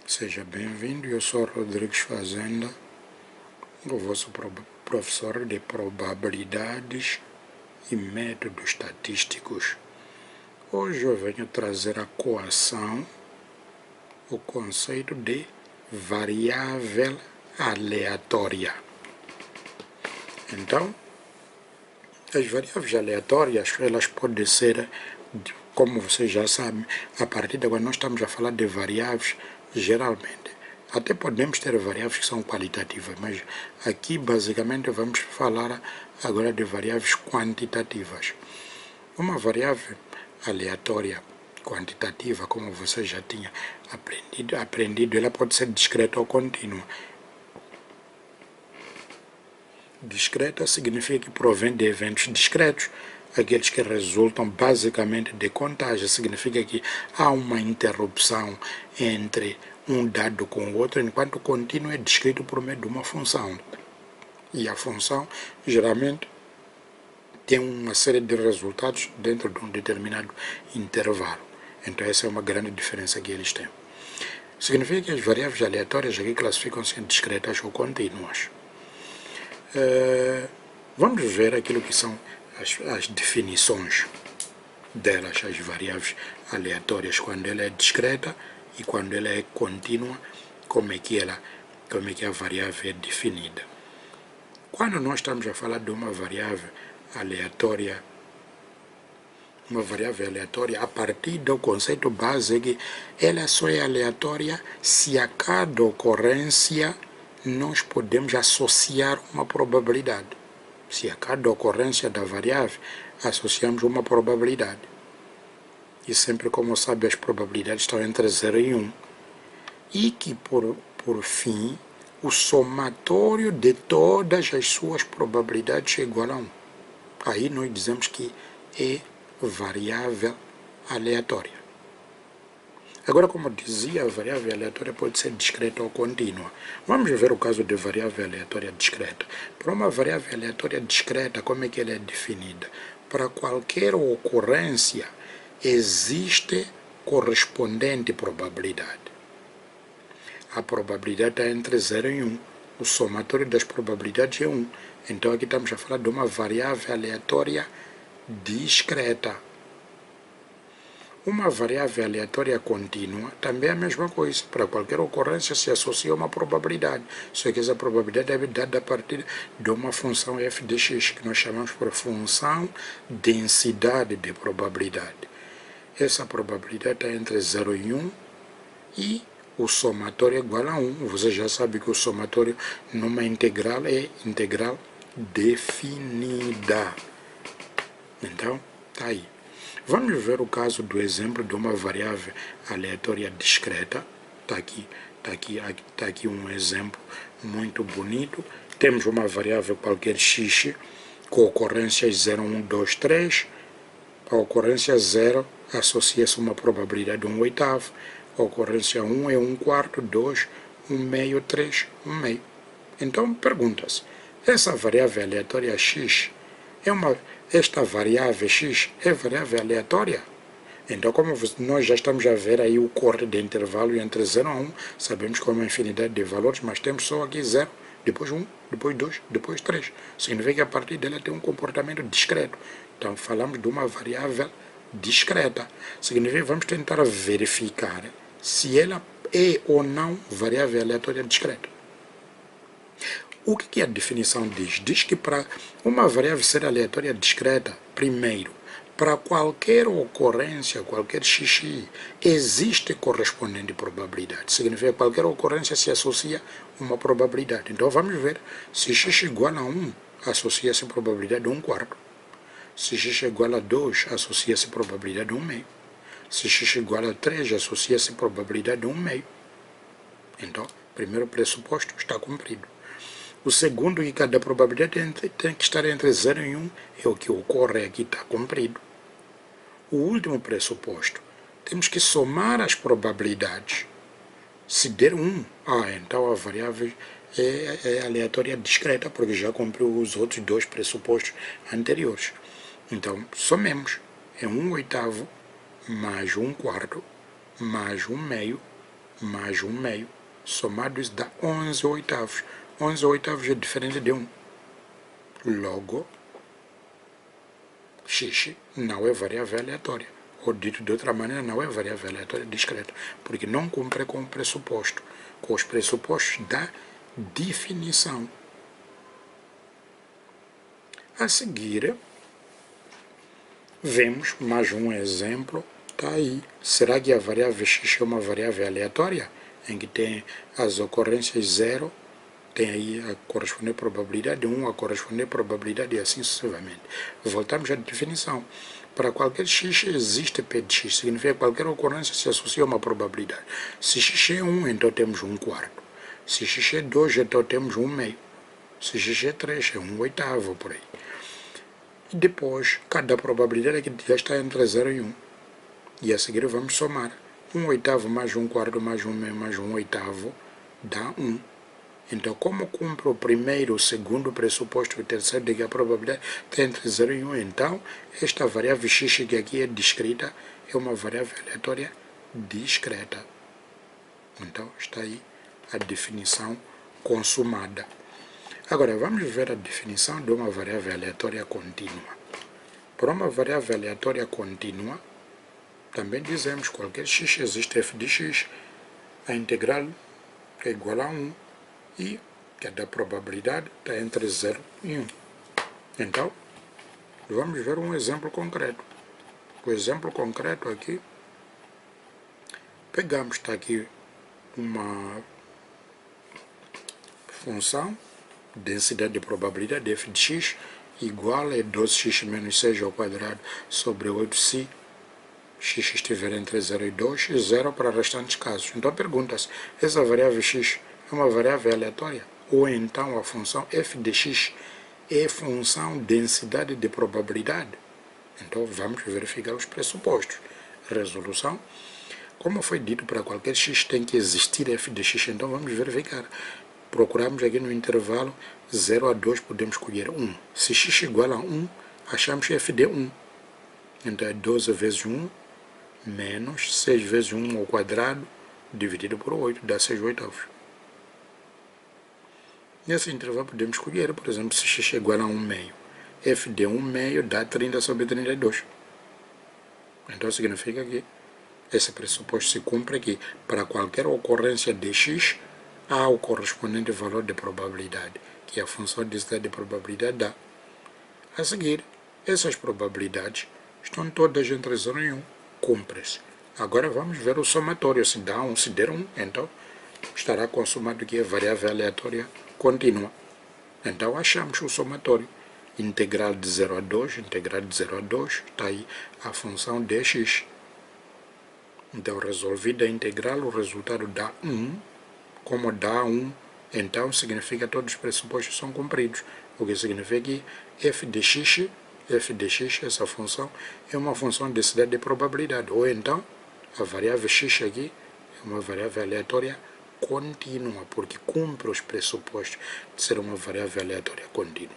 Seja bem-vindo, eu sou Rodrigues Fazenda, o vosso professor de probabilidades e métodos estatísticos. Hoje eu venho trazer a coação, o conceito de variável aleatória. Então, as variáveis aleatórias, elas podem ser, como vocês já sabem, a partir de agora nós estamos a falar de variáveis, geralmente. Até podemos ter variáveis que são qualitativas, mas aqui basicamente vamos falar agora de variáveis quantitativas. Uma variável aleatória quantitativa, como você já tinha aprendido, ela pode ser discreta ou contínua. Discreta significa que provém de eventos discretos, aqueles que resultam basicamente de contagem. Significa que há uma interrupção entre um dado com o outro, enquanto o contínuo é descrito por meio de uma função. E a função, geralmente, tem uma série de resultados dentro de um determinado intervalo. Então essa é uma grande diferença que eles têm. Significa que as variáveis aleatórias aqui classificam-se em discretas ou contínuas. Vamos ver aquilo que são as definições delas, as variáveis aleatórias, quando ela é discreta e quando ela é contínua, como é que a variável é definida. Quando nós estamos a falar de uma variável aleatória, a partir do conceito base é que ela só é aleatória se a cada ocorrência nós podemos associar uma probabilidade. Se a cada ocorrência da variável associamos uma probabilidade. E sempre, como sabe, as probabilidades estão entre 0 e 1. E que, por fim, o somatório de todas as suas probabilidades é igual a 1. Aí nós dizemos que é variável aleatória. Agora, como dizia, a variável aleatória pode ser discreta ou contínua. Vamos ver o caso de variável aleatória discreta. Para uma variável aleatória discreta, como é que ela é definida? Para qualquer ocorrência, existe correspondente probabilidade. A probabilidade está entre 0 e 1. O somatório das probabilidades é 1. Então, aqui estamos a falar de uma variável aleatória discreta. Uma variável aleatória contínua também é a mesma coisa. Para qualquer ocorrência se associa uma probabilidade. Só que essa probabilidade é dada a partir de uma função f de x, que nós chamamos por função densidade de probabilidade. Essa probabilidade está entre 0 e 1 e o somatório é igual a 1. Você já sabe que o somatório numa integral é integral definida. Então, está aí. Vamos ver o caso do exemplo de uma variável aleatória discreta. Está aqui um exemplo muito bonito. Temos uma variável qualquer x com ocorrências 0, 1, 2, 3. A ocorrência 0 associa-se uma probabilidade de 1/8. A ocorrência 1 é 1/4, 2, 1/2, 3, 1/2. Então, pergunta-se, essa variável aleatória x esta variável x é variável aleatória? Então, como nós já estamos a ver aí o corte de intervalo entre 0 a 1, sabemos que é uma infinidade de valores, mas temos só aqui 0, depois 1, depois 2, depois 3. Significa que a partir dela tem um comportamento discreto. Então, falamos de uma variável discreta. Significa que vamos tentar verificar se ela é ou não variável aleatória discreta. O que a definição diz? Diz que para uma variável ser aleatória discreta, primeiro, para qualquer ocorrência, qualquer xi, existe correspondente probabilidade. Significa que qualquer ocorrência se associa uma probabilidade. Então vamos ver, se x igual a 1, associa-se probabilidade de 1/4. Se x igual a 2, associa-se probabilidade de 1/2. Se x igual a 3, associa-se probabilidade de 1/2. Então, primeiro pressuposto está cumprido. O segundo, que cada probabilidade tem que estar entre 0 e 1, é o que ocorre aqui, está cumprido. O último pressuposto, temos que somar as probabilidades. Se der 1, então a variável é aleatória discreta, porque já cumpriu os outros dois pressupostos anteriores. Então, somemos. É 1/8 mais 1/4 mais 1/2 mais 1 meio. Somado isso dá 11 oitavos. 11 oitavos é diferente de 1. Logo, x não é variável aleatória. Ou dito de outra maneira, não é variável aleatória discreta, porque não cumpre com o pressuposto, com os pressupostos da definição. A seguir, vemos mais um exemplo, está aí. Será que a variável x é uma variável aleatória, em que tem as ocorrências 0, tem aí a correspondente probabilidade 1, a correspondente probabilidade e assim sucessivamente. Voltamos à definição. Para qualquer x existe p de x, significa que qualquer ocorrência se associa a uma probabilidade. Se x é 1, então temos 1/4. Se x é 2, então temos 1 meio. Se x é 3, é 1 oitavo, por aí. E depois, cada probabilidade aqui já está entre 0 e 1. E a seguir vamos somar. 1 oitavo mais 1/4 mais 1 meio mais 1 oitavo dá 1. Então, como cumpre o primeiro, o segundo pressuposto e o terceiro de que a probabilidade está entre 0 e 1, então, esta variável x que aqui é descrita é uma variável aleatória discreta. Então, está aí a definição consumada. Agora, vamos ver a definição de uma variável aleatória contínua. Para uma variável aleatória contínua, também dizemos que qualquer x existe f de x, a integral é igual a 1 e cada probabilidade está entre 0 e 1. Então, vamos ver um exemplo concreto. O exemplo concreto aqui, pegamos, está aqui uma função, densidade de probabilidade f de x igual a 12x menos 6 ao quadrado sobre 8 se x estiver entre 0 e 2 e 0 para restantes casos. Então pergunta-se, essa variável x é uma variável aleatória? Ou então a função f de x é função densidade de probabilidade? Então vamos verificar os pressupostos. Resolução. Como foi dito, para qualquer x tem que existir f de x, então vamos verificar. Procuramos aqui no intervalo 0 a 2, podemos escolher 1. Se x igual a 1, achamos que f de 1. Então é 12 vezes 1 menos 6 vezes 1 ao quadrado dividido por 8, dá 6 oitavos. Nesse intervalo podemos escolher, por exemplo, se x é igual a 1 meio. F de 1 meio dá 30 sobre 32. Então significa que esse pressuposto se cumpre aqui. Para qualquer ocorrência de x, há o correspondente valor de probabilidade, que a função de densidade de probabilidade dá. A seguir, essas probabilidades estão todas entre 0 e 1. Cumpre-se. Agora vamos ver o somatório. Se dá 1, se der 1, então estará consumado que é variável aleatória contínua. Então achamos o somatório. Integral de 0 a 2, integral de 0 a 2, está aí a função dx. Então resolvida a integral, o resultado dá 1. Como dá 1, então significa que todos os pressupostos são cumpridos. O que significa que f de x, essa função, é uma função de densidade de probabilidade. Ou então, a variável x aqui é uma variável aleatória contínua, porque cumpre os pressupostos de ser uma variável aleatória contínua.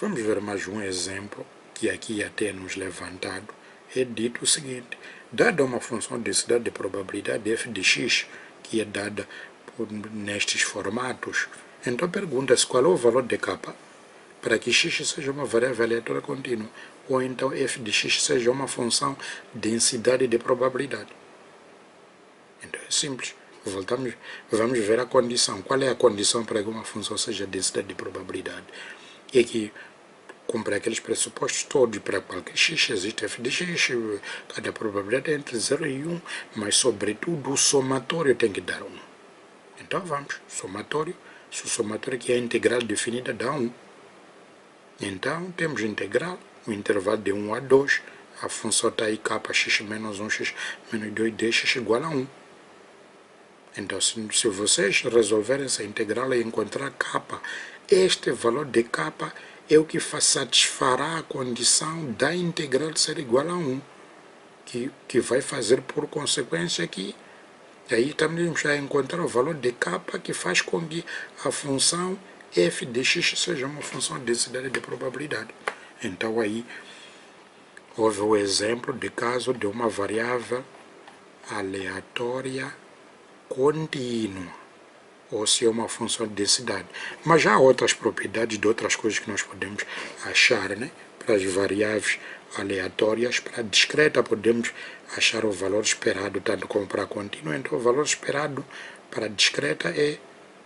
Vamos ver mais um exemplo, que aqui até nos levantado, é dito o seguinte: dada uma função de densidade de probabilidade f de x, que é dada nestes formatos, então pergunta-se qual é o valor de k para que x seja uma variável aleatória contínua, ou então f de x seja uma função de densidade de probabilidade. Então é simples. Vamos ver a condição. Qual é a condição para que uma função seja densidade de probabilidade? É que cumpre aqueles pressupostos todos. Para qualquer x existe f de x, cada probabilidade é entre 0 e 1, mas sobretudo o somatório tem que dar 1. Então vamos, somatório, se o somatório que é a integral definida dá 1. Então temos integral, o intervalo de 1 a 2, a função está aí kx menos 1, x menos 2, dx igual a 1. Então se vocês resolverem essa integral e encontrar k, este valor de k é o que satisfará a condição da integral ser igual a 1, que vai fazer por consequência que aí também já encontrar o valor de k que faz com que a função f de x seja uma função de densidade de probabilidade. Então aí houve o exemplo de caso de uma variável aleatória contínua, ou se é uma função de densidade. Mas já há outras propriedades de outras coisas que nós podemos achar, né? Para as variáveis aleatórias, para a discreta podemos achar o valor esperado tanto como para a contínua. Então o valor esperado para a discreta é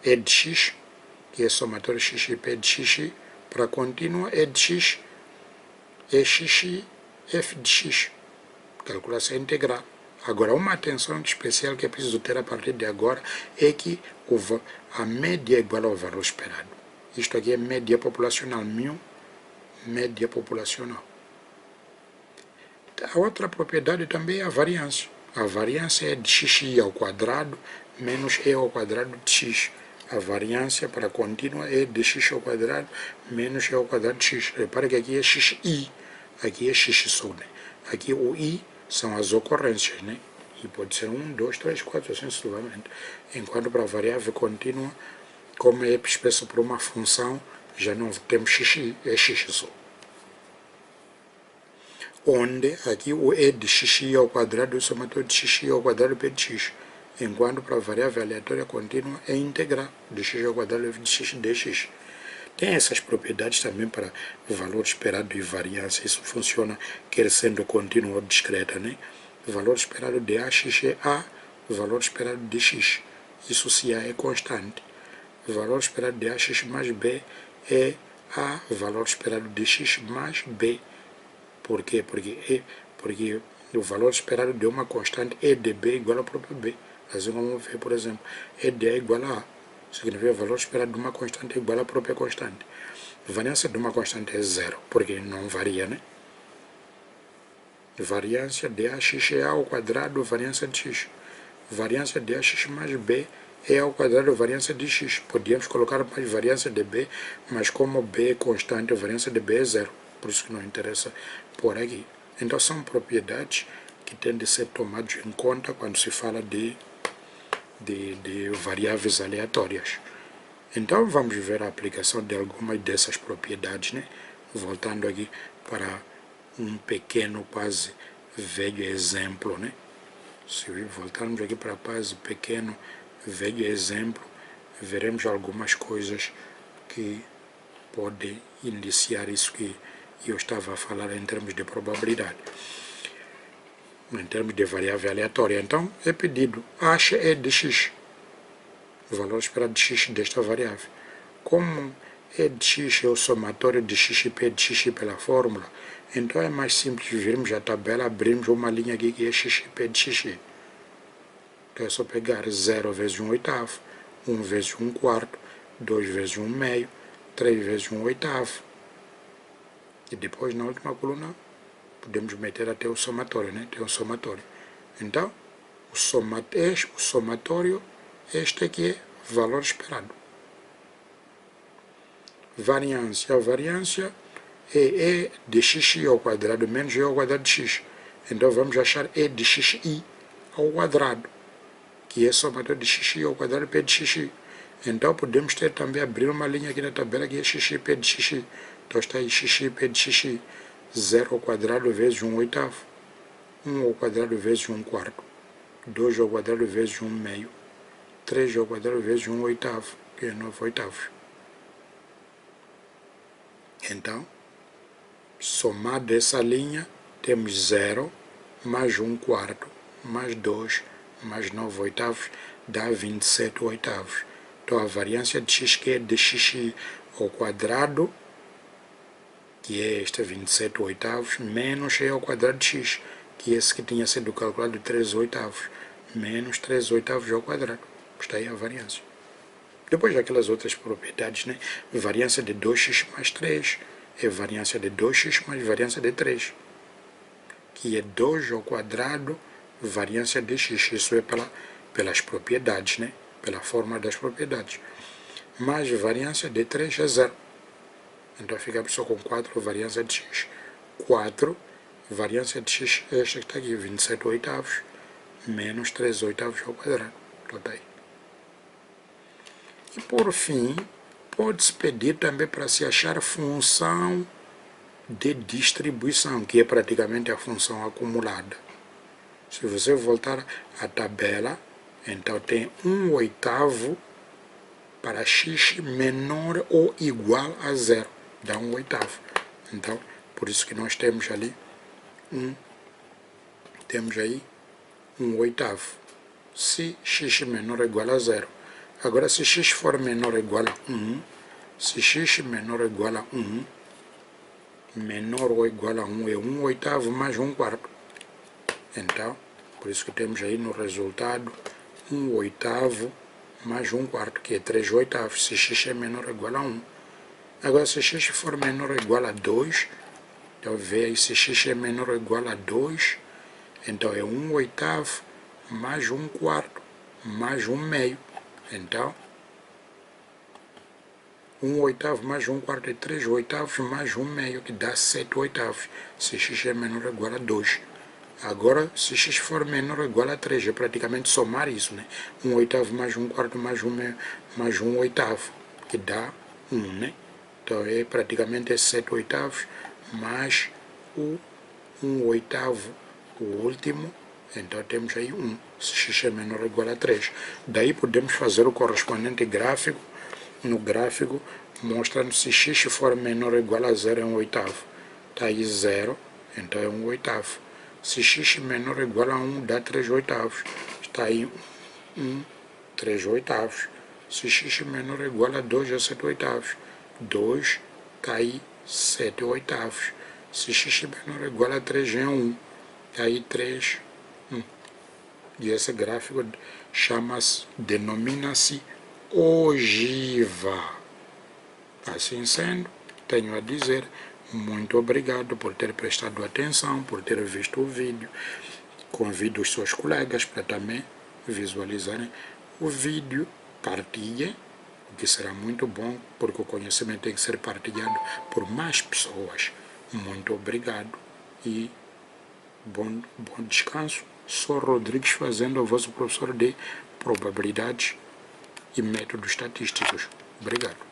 E de x, que é somatório x e p de x, para a contínua é de x, é x, f de x. Calculação integral. Agora, uma atenção especial que é preciso ter a partir de agora é que a média é igual ao valor esperado. Isto aqui é média populacional, μ, média populacional. A outra propriedade também é a variância. A variância é de xi ao quadrado menos e ao quadrado de x. A variância para a contínua é de x ao quadrado menos e ao quadrado de x. Repare que aqui é xi, aqui é x só, né? Aqui o i são as ocorrências, né? E pode ser 1, 2, 3, 4, assim sucessivamente. Enquanto para a variável contínua, como é expresso por uma função, já não temos xi, é x só. Onde aqui o e de xi ao quadrado é o somatório de xi ao quadrado p de x. Enquanto para a variável aleatória contínua é integral de x ao quadrado f de x dx. Tem essas propriedades também para o valor esperado e variância. Isso funciona quer sendo contínuo ou discreta, né? O valor esperado de AX é A, o valor esperado de X. Isso se A é constante. O valor esperado de AX mais B é A, o valor esperado de X mais B. Por quê? Porque o valor esperado de uma constante E de B é igual ao próprio B. Assim como vamos ver, por exemplo, E de A é igual a A. Significa o valor esperado de uma constante é igual à própria constante. A variância de uma constante é zero, porque não varia, né? Variância de AX é A ao quadrado, variância de X. Variância de AX mais B é A ao quadrado, variância de X. Podíamos colocar mais variância de B, mas como B é constante, a variância de B é zero. Por isso que não interessa por aqui. Então são propriedades que têm de ser tomadas em conta quando se fala de variáveis aleatórias. Então vamos ver a aplicação de algumas dessas propriedades, né? Voltando aqui para um pequeno, quase velho exemplo, né? Se voltarmos aqui para quase pequeno, velho exemplo, veremos algumas coisas que podem indiciar isso que eu estava a falar em termos de probabilidade. Em termos de variável aleatória, então, é pedido, acha E de x, o valor esperado de x desta variável. Como E de x é o somatório de x e p de x pela fórmula, então é mais simples virmos a tabela, abrirmos uma linha aqui que é x e p de x. Então é só pegar 0 vezes 1 oitavo, 1 vezes 1 quarto, 2 vezes 1 meio, 3 vezes 1 oitavo. E depois na última coluna podemos meter até o somatório, né? Tem um somatório. Então, o somatório, este aqui é o valor esperado. Variância. A variância é E de xi ao quadrado menos E ao quadrado de x. Então, vamos achar E de xi ao quadrado, que é somatório de xi ao quadrado p de xi. Então, podemos ter também, abrir uma linha aqui na tabela que é xi p de xi. Então, está aí xi p de xi. 0 ao quadrado vezes 1 oitavo, 1 ao quadrado vezes 1 quarto, 2 ao quadrado vezes 1 meio, 3 ao quadrado vezes 1 oitavo, que é 9 oitavos. Então, somado essa linha, temos 0 mais 1 quarto, mais 2, mais 9 oitavos, dá 27 oitavos. Então, a variância de x, que é de xi ao quadrado, que é esta 27 oitavos, menos e ao quadrado de x, que é esse que tinha sido calculado de 3 oitavos, menos 3 oitavos ao quadrado. Está aí a variância. Depois daquelas outras propriedades, né? Variância de 2x mais 3 é variância de 2x mais variância de 3, que é 2 ao quadrado, variância de x. Isso é pelas propriedades, né? Pela forma das propriedades. Mais variância de 3 é 0. Então ficamos só com 4 variância de x. 4 variância de x é esta que está aqui, 27 oitavos, menos 3 oitavos ao quadrado. Então está aí. E por fim, pode-se pedir também para se achar função de distribuição, que é praticamente a função acumulada. Se você voltar à tabela, então tem 1/8 para x menor ou igual a 0. Dá 1/8. Então, por isso que nós temos ali temos aí 1/8. Se x menor ou igual a 0. Agora, se x for menor ou igual a 1, se x menor ou igual a 1, menor ou igual a 1 é 1/8 mais 1/4. Então, por isso que temos aí no resultado 1/8 mais 1/4, que é 3/8, se x é menor ou igual a 1. Agora, se x for menor ou igual a 2, então vê aí, se x é menor ou igual a 2, então é 1/8 mais 1/4 mais 1/2. Então, 1/8 mais 1/4 é 3/8 mais 1/2, que dá 7/8, se x é menor ou igual a 2. Agora, se x for menor ou igual a 3, é praticamente somar isso, né? 1/8 mais 1/4 mais 1/2 mais 1/8, que dá 1, né? Então, é praticamente 7/8 mais o 1/8, o último. Então, temos aí 1, se x é menor ou igual a 3. Daí, podemos fazer o correspondente gráfico. No gráfico, mostrando se x for menor ou igual a 0 é 1/8. Está aí 0, então é 1/8. Se x menor ou igual a 1, dá 3/8. Está aí 1, 3/8. Se x menor ou igual a 2, é 7/8. 2, está aí 7/8. Se x menor ou igual a 3, é 1. Está aí 3, 1. E esse gráfico denomina-se ogiva. Assim sendo, tenho a dizer muito obrigado por ter prestado atenção, por ter visto o vídeo. Convido os seus colegas para também visualizarem o vídeo. Partilhem, o que será muito bom, porque o conhecimento tem que ser partilhado por mais pessoas. Muito obrigado e bom descanso. Sou Rodrigues, fazendo o vosso professor de probabilidades e métodos estatísticos. Obrigado.